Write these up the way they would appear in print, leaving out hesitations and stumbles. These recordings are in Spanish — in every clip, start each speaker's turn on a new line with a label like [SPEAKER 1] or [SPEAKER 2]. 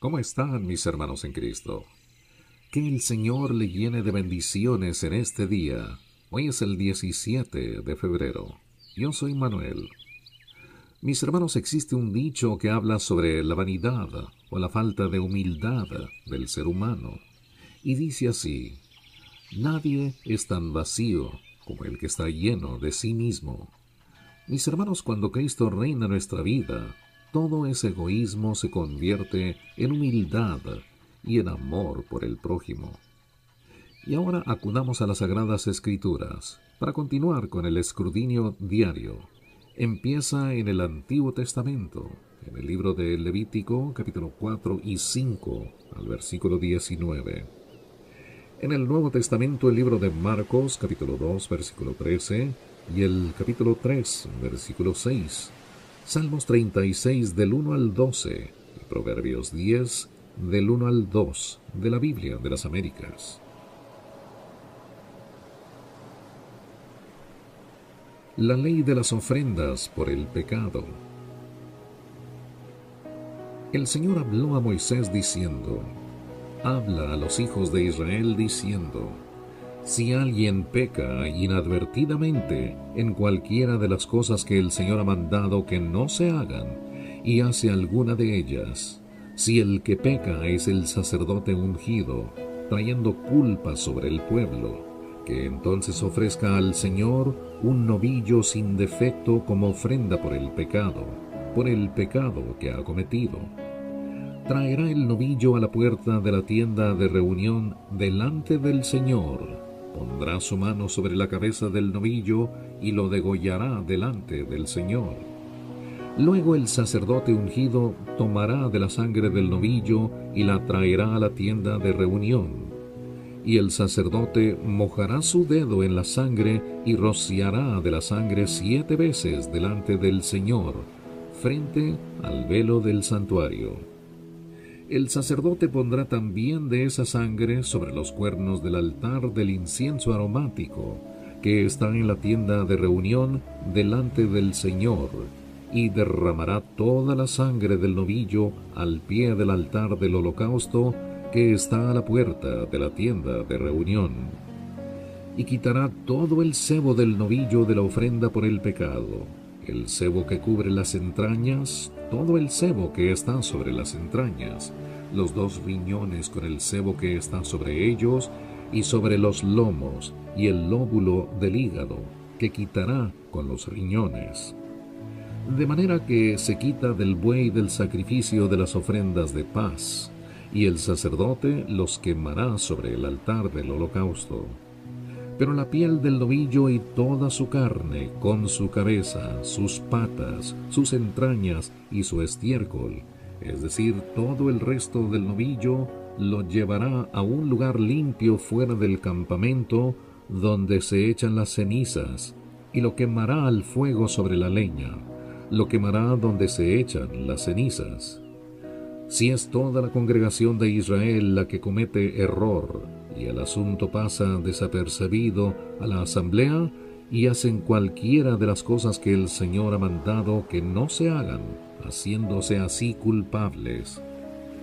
[SPEAKER 1] ¿Cómo están mis hermanos en Cristo? Que el Señor le llene de bendiciones en este día. Hoy es el 17 de febrero. Yo soy Manuel. Mis hermanos, existe un dicho que habla sobre la vanidad o la falta de humildad del ser humano. Y dice así: nadie es tan vacío como el que está lleno de sí mismo. Mis hermanos, cuando Cristo reina nuestra vida, todo ese egoísmo se convierte en humildad y en amor por el prójimo. Y ahora acudamos a las Sagradas Escrituras para continuar con el escrutinio diario. Empieza en el Antiguo Testamento, en el libro de Levítico, capítulo 4 y 5, al versículo 19. En el Nuevo Testamento, el libro de Marcos, capítulo 2, versículo 13, y el capítulo 3, versículo 6. Salmos 36 del 1 al 12 y Proverbios 10 del 1 al 2 de la Biblia de las Américas. La ley de las ofrendas por el pecado. El Señor habló a Moisés diciendo: habla a los hijos de Israel diciendo: si alguien peca inadvertidamente en cualquiera de las cosas que el Señor ha mandado que no se hagan, y hace alguna de ellas, si el que peca es el sacerdote ungido, trayendo culpa sobre el pueblo, que entonces ofrezca al Señor un novillo sin defecto como ofrenda por el pecado que ha cometido. Traerá el novillo a la puerta de la tienda de reunión delante del Señor. Pondrá su mano sobre la cabeza del novillo y lo degollará delante del Señor. Luego el sacerdote ungido tomará de la sangre del novillo y la traerá a la tienda de reunión. Y el sacerdote mojará su dedo en la sangre y rociará de la sangre 7 veces delante del Señor, frente al velo del santuario. El sacerdote pondrá también de esa sangre sobre los cuernos del altar del incienso aromático, que está en la tienda de reunión delante del Señor, y derramará toda la sangre del novillo al pie del altar del holocausto, que está a la puerta de la tienda de reunión. Y quitará todo el sebo del novillo de la ofrenda por el pecado, el sebo que cubre las entrañas, todo el sebo que está sobre las entrañas, los 2 riñones con el sebo que está sobre ellos, y sobre los lomos, y el lóbulo del hígado, que quitará con los riñones. De manera que se quita del buey del sacrificio de las ofrendas de paz, y el sacerdote los quemará sobre el altar del holocausto. Pero la piel del novillo y toda su carne, con su cabeza, sus patas, sus entrañas y su estiércol, es decir, todo el resto del novillo, lo llevará a un lugar limpio fuera del campamento, donde se echan las cenizas, y lo quemará al fuego sobre la leña, lo quemará donde se echan las cenizas. Si es toda la congregación de Israel la que comete error, y el asunto pasa desapercibido a la asamblea, y hacen cualquiera de las cosas que el Señor ha mandado que no se hagan, haciéndose así culpables,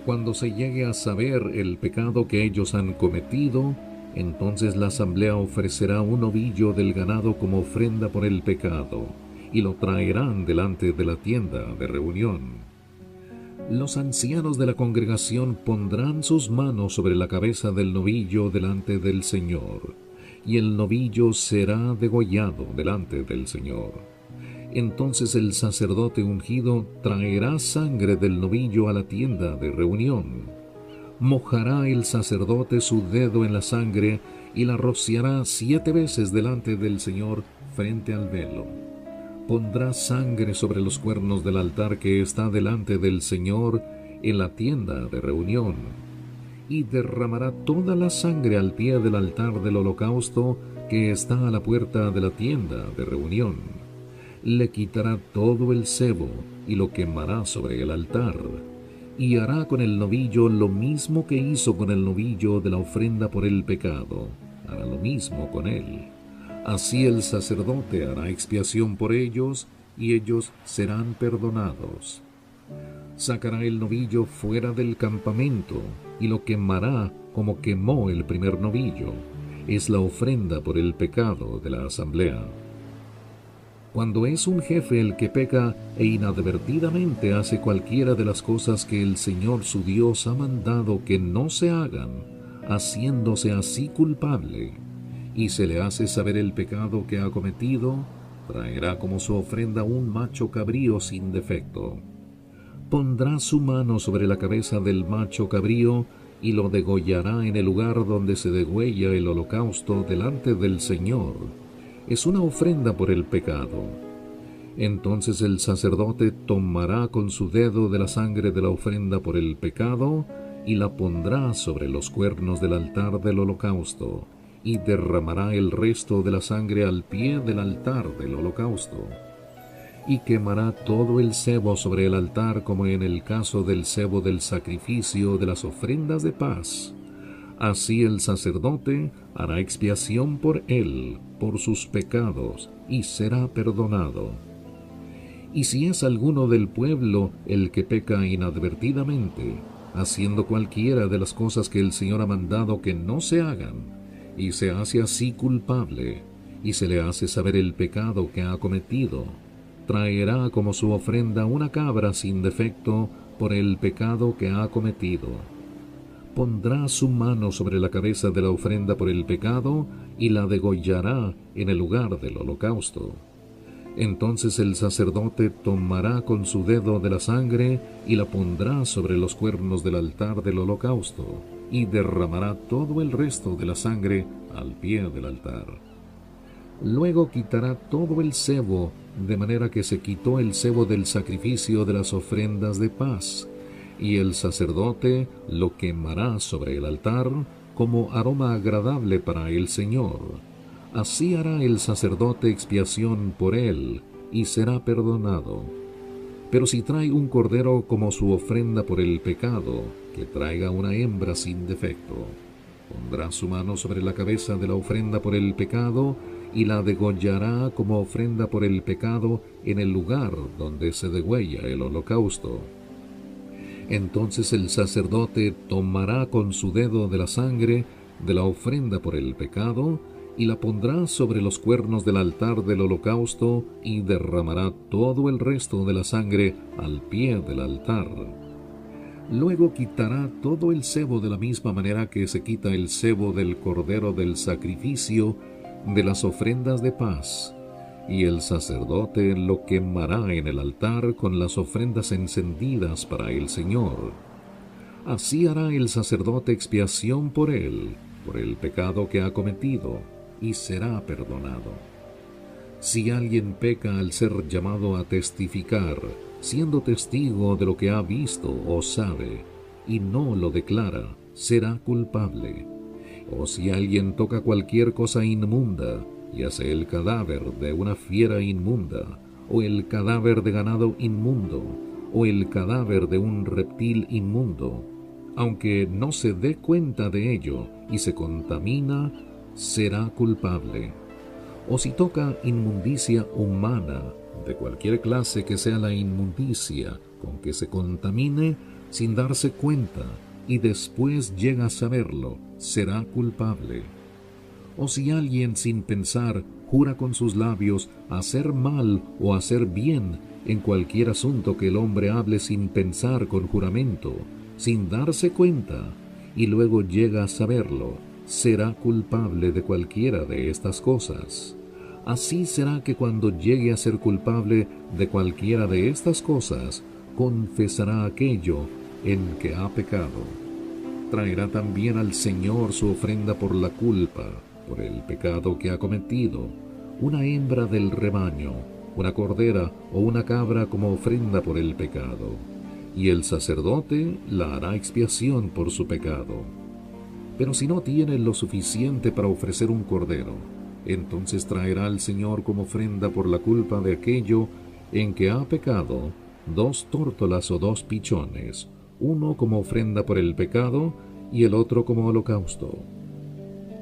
[SPEAKER 1] cuando se llegue a saber el pecado que ellos han cometido, entonces la asamblea ofrecerá un novillo del ganado como ofrenda por el pecado, y lo traerán delante de la tienda de reunión. Los ancianos de la congregación pondrán sus manos sobre la cabeza del novillo delante del Señor, y el novillo será degollado delante del Señor. Entonces el sacerdote ungido traerá sangre del novillo a la tienda de reunión. Mojará el sacerdote su dedo en la sangre y la rociará 7 veces delante del Señor frente al velo. Pondrá sangre sobre los cuernos del altar que está delante del Señor en la tienda de reunión, y derramará toda la sangre al pie del altar del holocausto que está a la puerta de la tienda de reunión. Le quitará todo el sebo y lo quemará sobre el altar, y hará con el novillo lo mismo que hizo con el novillo de la ofrenda por el pecado. Hará lo mismo con él. Así el sacerdote hará expiación por ellos, y ellos serán perdonados. Sacará el novillo fuera del campamento y lo quemará como quemó el primer novillo. Es la ofrenda por el pecado de la asamblea. Cuando es un jefe el que peca e inadvertidamente hace cualquiera de las cosas que el Señor su Dios ha mandado que no se hagan, haciéndose así culpable, y se le hace saber el pecado que ha cometido, traerá como su ofrenda un macho cabrío sin defecto. Pondrá su mano sobre la cabeza del macho cabrío y lo degollará en el lugar donde se degüella el holocausto delante del Señor. Es una ofrenda por el pecado. Entonces el sacerdote tomará con su dedo de la sangre de la ofrenda por el pecado y la pondrá sobre los cuernos del altar del holocausto, y derramará el resto de la sangre al pie del altar del holocausto. Y quemará todo el sebo sobre el altar como en el caso del sebo del sacrificio de las ofrendas de paz. Así el sacerdote hará expiación por él, por sus pecados, y será perdonado. Y si es alguno del pueblo el que peca inadvertidamente, haciendo cualquiera de las cosas que el Señor ha mandado que no se hagan, y se hace así culpable, y se le hace saber el pecado que ha cometido, traerá como su ofrenda una cabra sin defecto por el pecado que ha cometido. Pondrá su mano sobre la cabeza de la ofrenda por el pecado y la degollará en el lugar del holocausto. Entonces el sacerdote tomará con su dedo de la sangre y la pondrá sobre los cuernos del altar del holocausto, y derramará todo el resto de la sangre al pie del altar. Luego quitará todo el sebo, de manera que se quitó el sebo del sacrificio de las ofrendas de paz, y el sacerdote lo quemará sobre el altar como aroma agradable para el Señor. Así hará el sacerdote expiación por él, y será perdonado. Pero si trae un cordero como su ofrenda por el pecado, que traiga una hembra sin defecto. Pondrá su mano sobre la cabeza de la ofrenda por el pecado, y la degollará como ofrenda por el pecado en el lugar donde se degüella el holocausto. Entonces el sacerdote tomará con su dedo de la sangre de la ofrenda por el pecado, y la pondrá sobre los cuernos del altar del holocausto, y derramará todo el resto de la sangre al pie del altar. Luego quitará todo el sebo de la misma manera que se quita el sebo del cordero del sacrificio de las ofrendas de paz, y el sacerdote lo quemará en el altar con las ofrendas encendidas para el Señor. Así hará el sacerdote expiación por él, por el pecado que ha cometido, y será perdonado. Si alguien peca al ser llamado a testificar, siendo testigo de lo que ha visto o sabe, y no lo declara, será culpable. O si alguien toca cualquier cosa inmunda, ya sea el cadáver de una fiera inmunda, o el cadáver de ganado inmundo, o el cadáver de un reptil inmundo, aunque no se dé cuenta de ello y se contamina, será culpable. O si toca inmundicia humana, de cualquier clase que sea la inmundicia con que se contamine sin darse cuenta, y después llega a saberlo, será culpable. O si alguien sin pensar jura con sus labios hacer mal o hacer bien en cualquier asunto que el hombre hable sin pensar con juramento, sin darse cuenta, y luego llega a saberlo, será culpable de cualquiera de estas cosas. Así será que cuando llegue a ser culpable de cualquiera de estas cosas, confesará aquello en que ha pecado. Traerá también al Señor su ofrenda por la culpa, por el pecado que ha cometido, una hembra del rebaño, una cordera o una cabra como ofrenda por el pecado, y el sacerdote la hará expiación por su pecado. Pero si no tiene lo suficiente para ofrecer un cordero, entonces traerá al Señor como ofrenda por la culpa de aquello en que ha pecado 2 tórtolas o 2 pichones, uno como ofrenda por el pecado y el otro como holocausto.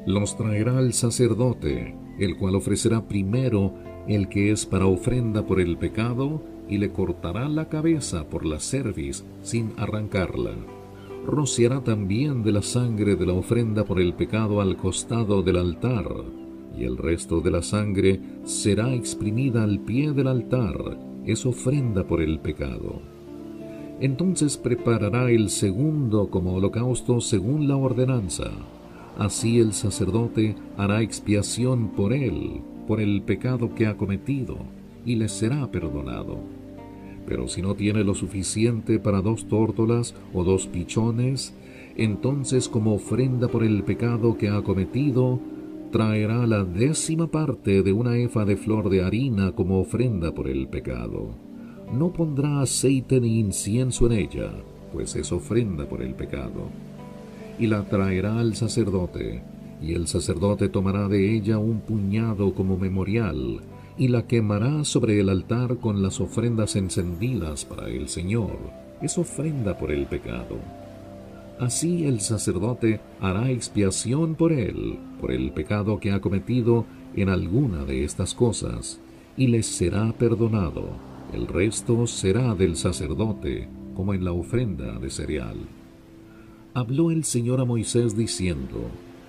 [SPEAKER 1] Los traerá el sacerdote, el cual ofrecerá primero el que es para ofrenda por el pecado, y le cortará la cabeza por la cerviz sin arrancarla. Rociará también de la sangre de la ofrenda por el pecado al costado del altar, y el resto de la sangre será exprimida al pie del altar, es ofrenda por el pecado. Entonces preparará el segundo como holocausto según la ordenanza. Así el sacerdote hará expiación por él, por el pecado que ha cometido, y le será perdonado. Pero si no tiene lo suficiente para 2 tórtolas o 2 pichones, entonces como ofrenda por el pecado que ha cometido, traerá la 10ª parte de una efa de flor de harina como ofrenda por el pecado. No pondrá aceite ni incienso en ella, pues es ofrenda por el pecado. Y la traerá al sacerdote, y el sacerdote tomará de ella un puñado como memorial, y la quemará sobre el altar con las ofrendas encendidas para el Señor. Es ofrenda por el pecado. Así el sacerdote hará expiación por él, por el pecado que ha cometido en alguna de estas cosas, y les será perdonado. El resto será del sacerdote, como en la ofrenda de cereal. Habló el Señor a Moisés diciendo: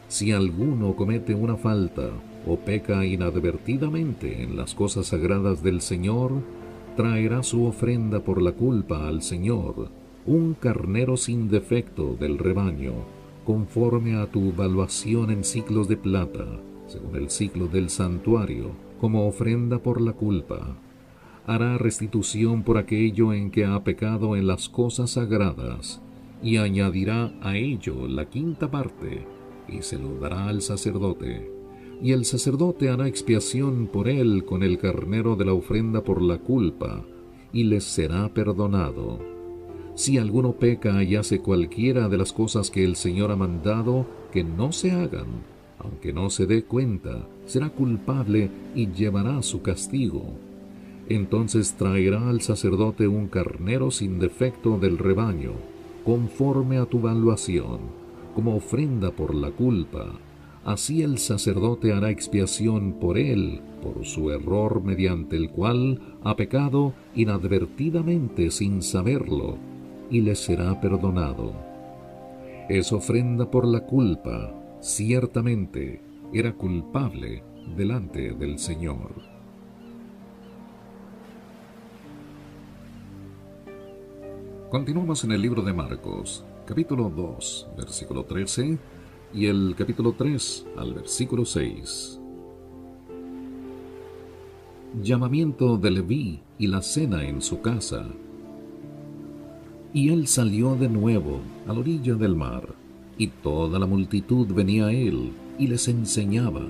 [SPEAKER 1] si alguno comete una falta o peca inadvertidamente en las cosas sagradas del Señor, traerá su ofrenda por la culpa al Señor, un carnero sin defecto del rebaño, conforme a tu valuación en siclos de plata, según el siclo del santuario, como ofrenda por la culpa. Hará restitución por aquello en que ha pecado en las cosas sagradas, y añadirá a ello la 5ª parte, y se lo dará al sacerdote. Y el sacerdote hará expiación por él con el carnero de la ofrenda por la culpa, y les será perdonado. Si alguno peca y hace cualquiera de las cosas que el Señor ha mandado que no se hagan, aunque no se dé cuenta, será culpable y llevará su castigo. Entonces traerá al sacerdote un carnero sin defecto del rebaño, conforme a tu valuación, como ofrenda por la culpa. Así el sacerdote hará expiación por él, por su error mediante el cual ha pecado inadvertidamente sin saberlo, y le será perdonado. Es ofrenda por la culpa, ciertamente era culpable delante del Señor. Continuamos en el libro de Marcos, capítulo 2, versículo 13, y el capítulo 3 al versículo 6. Llamamiento de Leví y la cena en su casa. Y él salió de nuevo a la orilla del mar, y toda la multitud venía a él, y les enseñaba.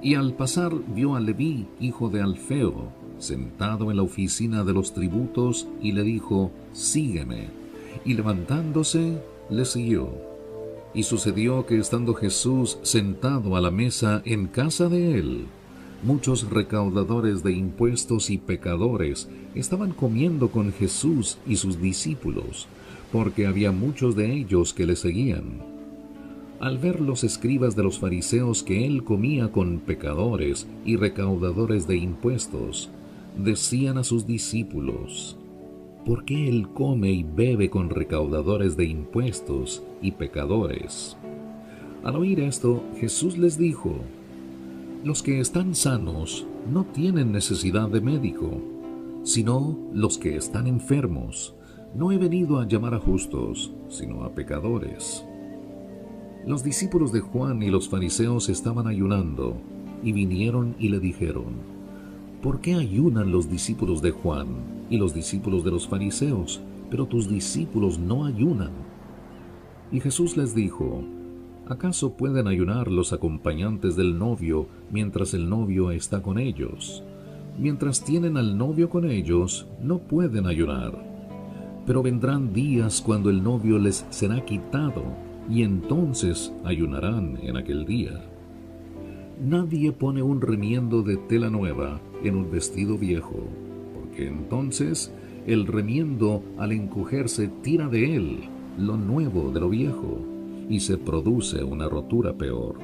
[SPEAKER 1] Y al pasar vio a Leví, hijo de Alfeo, sentado en la oficina de los tributos, y le dijo: sígueme. Y levantándose, le siguió. Y sucedió que estando Jesús sentado a la mesa en casa de él, muchos recaudadores de impuestos y pecadores estaban comiendo con Jesús y sus discípulos, porque había muchos de ellos que le seguían. Al ver los escribas de los fariseos que él comía con pecadores y recaudadores de impuestos, decían a sus discípulos: ¿por qué él come y bebe con recaudadores de impuestos y pecadores? Al oír esto, Jesús les dijo: los que están sanos no tienen necesidad de médico, sino los que están enfermos. No he venido a llamar a justos, sino a pecadores. Los discípulos de Juan y los fariseos estaban ayunando, y vinieron y le dijeron: ¿por qué ayunan los discípulos de Juan y los discípulos de los fariseos, pero tus discípulos no ayunan? Y Jesús les dijo: ¿acaso pueden ayunar los acompañantes del novio mientras el novio está con ellos? Mientras tienen al novio con ellos, no pueden ayunar. Pero vendrán días cuando el novio les será quitado, y entonces ayunarán en aquel día. Nadie pone un remiendo de tela nueva en un vestido viejo, porque entonces el remiendo, al encogerse, tira de él lo nuevo de lo viejo, y se produce una rotura peor.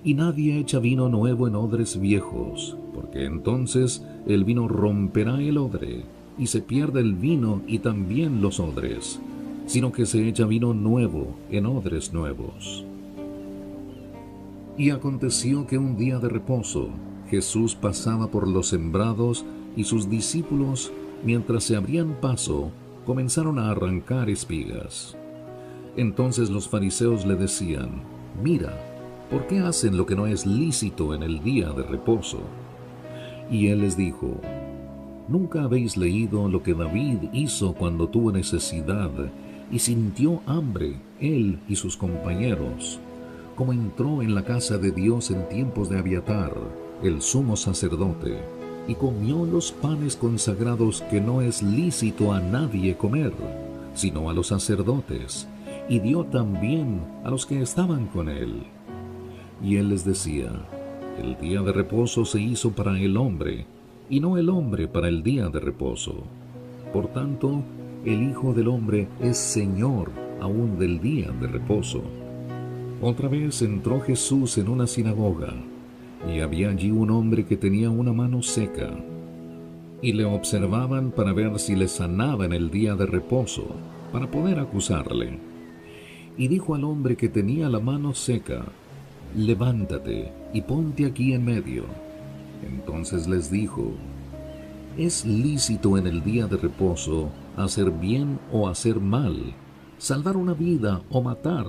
[SPEAKER 1] Y nadie echa vino nuevo en odres viejos, porque entonces el vino romperá el odre, y se pierde el vino y también los odres, sino que se echa vino nuevo en odres nuevos. Y aconteció que un día de reposo, Jesús pasaba por los sembrados, y sus discípulos, mientras se abrían paso, comenzaron a arrancar espigas. Entonces los fariseos le decían: Mira, ¿por qué hacen lo que no es lícito en el día de reposo? Y él les dijo: ¿Nunca habéis leído lo que David hizo cuando tuvo necesidad y sintió hambre, él y sus compañeros, como entró en la casa de Dios en tiempos de Abiatar, el sumo sacerdote, y comió los panes consagrados que no es lícito a nadie comer, sino a los sacerdotes, y dio también a los que estaban con él? Y él les decía: el día de reposo se hizo para el hombre, y no el hombre para el día de reposo. Por tanto, el Hijo del Hombre es Señor aún del día de reposo. Otra vez entró Jesús en una sinagoga, y había allí un hombre que tenía una mano seca, y le observaban para ver si le sanaba en el día de reposo, para poder acusarle. Y dijo al hombre que tenía la mano seca: levántate y ponte aquí en medio. Entonces les dijo: ¿es lícito en el día de reposo hacer bien o hacer mal, salvar una vida o matar?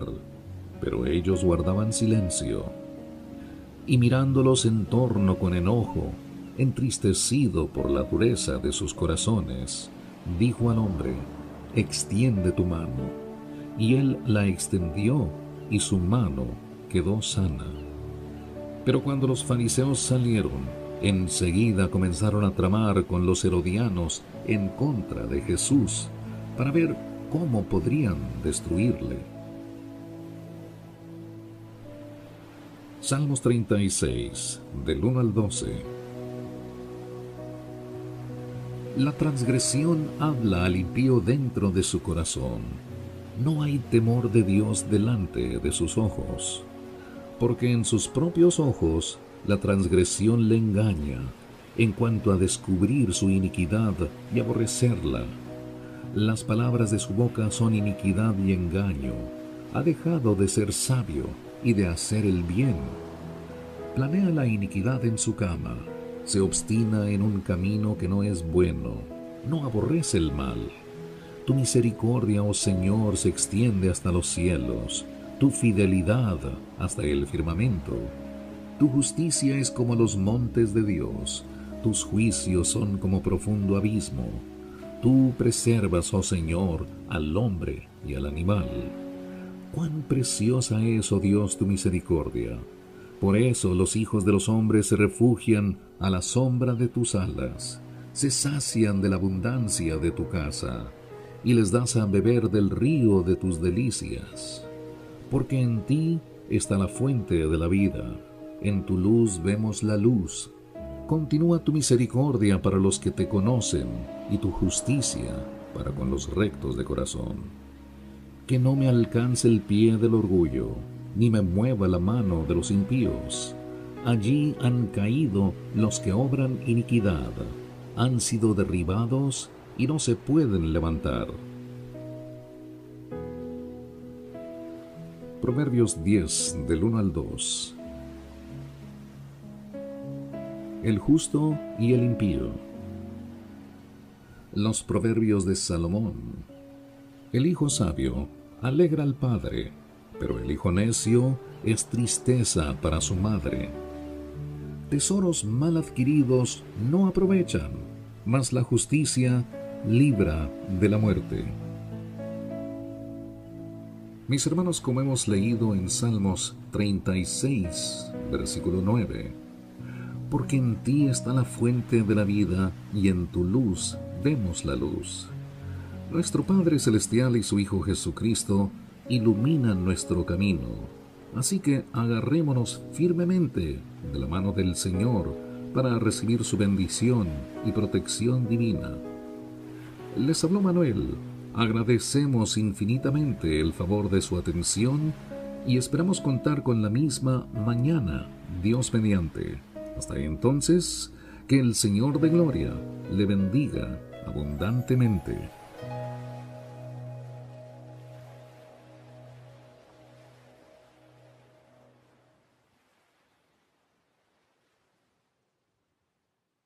[SPEAKER 1] Pero ellos guardaban silencio. Y mirándolos en torno con enojo, entristecido por la dureza de sus corazones, dijo al hombre: extiende tu mano. Y él la extendió, y su mano quedó sana. Pero cuando los fariseos salieron, enseguida comenzaron a tramar con los herodianos en contra de Jesús, para ver cómo podrían destruirle. Salmos 36, del 1 al 12. La transgresión habla al impío dentro de su corazón. No hay temor de Dios delante de sus ojos, porque en sus propios ojos la transgresión le engaña, en cuanto a descubrir su iniquidad y aborrecerla. Las palabras de su boca son iniquidad y engaño. Ha dejado de ser sabio y de hacer el bien. Planea la iniquidad en su cama, se obstina en un camino que no es bueno, no aborrece el mal. Tu misericordia, oh Señor, se extiende hasta los cielos, tu fidelidad hasta el firmamento. Tu justicia es como los montes de Dios, tus juicios son como profundo abismo. Tú preservas, oh Señor, al hombre y al animal. Cuán preciosa es, oh Dios, tu misericordia. Por eso los hijos de los hombres se refugian a la sombra de tus alas, se sacian de la abundancia de tu casa, y les das a beber del río de tus delicias. Porque en ti está la fuente de la vida, en tu luz vemos la luz. Continúa tu misericordia para los que te conocen, y tu justicia para con los rectos de corazón. Que no me alcance el pie del orgullo, ni me mueva la mano de los impíos. Allí han caído los que obran iniquidad, han sido derribados y no se pueden levantar. Proverbios 10, del 1 al 2. El justo y el impío. Los proverbios de Salomón. El hijo sabio alegra al padre, pero el hijo necio es tristeza para su madre. Tesoros mal adquiridos no aprovechan, mas la justicia libra de la muerte. Mis hermanos, como hemos leído en Salmos 36, versículo 9, porque en ti está la fuente de la vida, y en tu luz vemos la luz. Nuestro Padre Celestial y su Hijo Jesucristo iluminan nuestro camino, así que agarrémonos firmemente de la mano del Señor para recibir su bendición y protección divina. Les habló Manuel. Agradecemos infinitamente el favor de su atención y esperamos contar con la misma mañana, Dios mediante. Hasta entonces, que el Señor de Gloria le bendiga abundantemente.